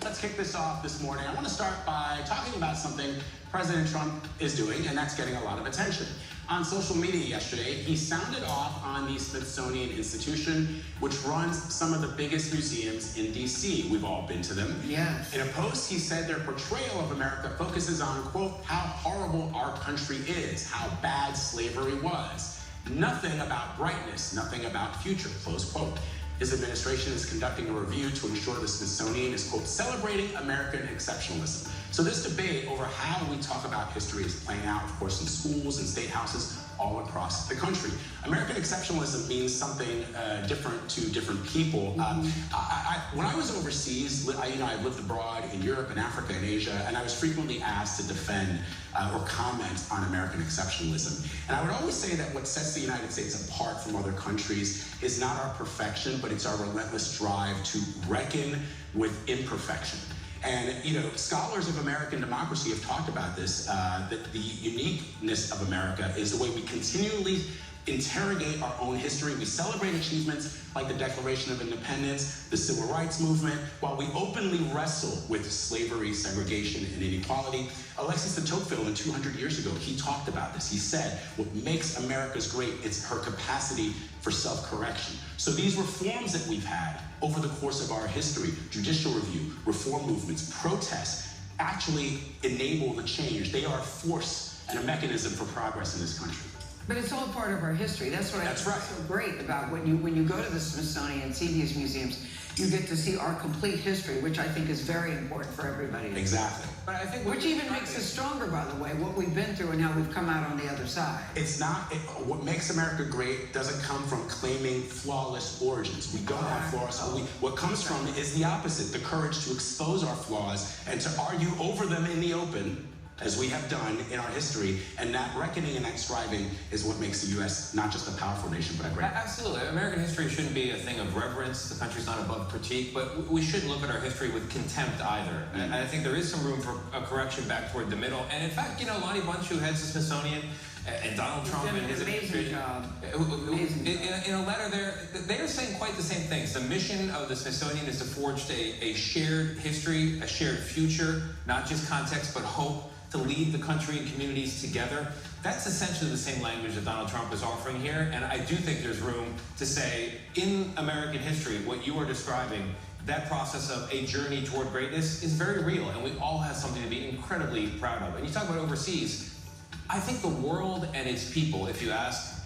Let's kick this off this morning. I want to start by talking about something President Trump is doing, and that's getting a lot of attention. On social media yesterday, he sounded off on the Smithsonian Institution, which runs some of the biggest museums in D.C. We've all been to them. Yes. In a post, he said their portrayal of America focuses on, quote, how horrible our country is, how bad slavery was. Nothing about brightness, nothing about future, close quote. His administration is conducting a review to ensure the Smithsonian is, quote, celebrating American exceptionalism. So this debate over how we talk about history is playing out, of course, in schools and state houses all across the country. American exceptionalism means something different to different people. When I was overseas, I lived abroad in Europe and Africa and Asia, and I was frequently asked to defend or comment on American exceptionalism. And I would always say that what sets the United States apart from other countries is not our perfection, but it's our relentless drive to reckon with imperfection. And, you know, scholars of American democracy have talked about this, that the uniqueness of America is the way we continually interrogate our own history. We celebrate achievements like the Declaration of Independence, the Civil Rights Movement, while we openly wrestle with slavery, segregation, and inequality. Alexis de Tocqueville, 200 years ago, he talked about this. He said, what makes America's great is her capacity for self-correction. So these reforms that we've had over the course of our history, judicial review, reform movements, protests, actually enable the change. They are a force and a mechanism for progress in this country. But it's all part of our history. That's what I think right. is so great about when you go to the Smithsonian and see these museums, you get to see our complete history, which I think is very important for everybody. Exactly. But I think which even makes us stronger, by the way, what we've been through and how we've come out on the other side. It's not, what makes America great doesn't come from claiming flawless origins. We don't have flaws. What comes from is the opposite, the courage to expose our flaws and to argue over them in the open, as we have done in our history, and that reckoning and that striving is what makes the U.S. not just a powerful nation, but a great nation. Absolutely. American history shouldn't be a thing of reverence. The country's not above critique, but we shouldn't look at our history with contempt either. And I think there is some room for a correction back toward the middle. And in fact, you know, Lonnie Brunch, who heads the Smithsonian, and Donald Trump and his amazing job. In a letter there, they are saying quite the same things. The mission of the Smithsonian is to forge a shared history, a shared future, not just context, but hope, to lead the country and communities together. That's essentially the same language that Donald Trump is offering here, and I do think there's room to say, in American history, what you are describing, that process of a journey toward greatness is very real, and we all have something to be incredibly proud of. And you talk about overseas, I think the world and its people, if you ask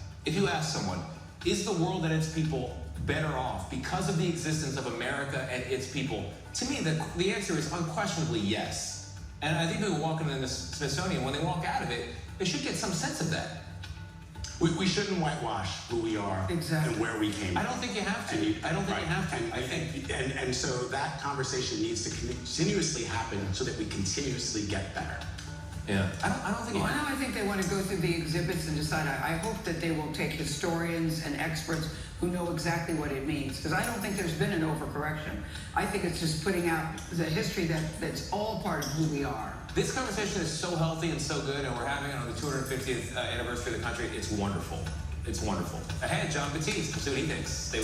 someone, is the world and its people better off because of the existence of America and its people? To me, the answer is unquestionably yes. And I think people walking in the Smithsonian, when they walk out of it, they should get some sense of that. We shouldn't whitewash who we are and where we came from. I don't think you have to. I don't think you have to. And so that conversation needs to continuously happen so that we continuously get better. Yeah. I don't think Well, now I think they want to go through the exhibits and decide. I hope that they will take historians and experts who know exactly what it means, because I don't think there's been an overcorrection. I think it's just putting out the history that's all part of who we are. This conversation is so healthy and so good, and we're having it on the 250th anniversary of the country. It's wonderful. It's wonderful. Ahead, John Batiste. We'll see what he thinks. Stay with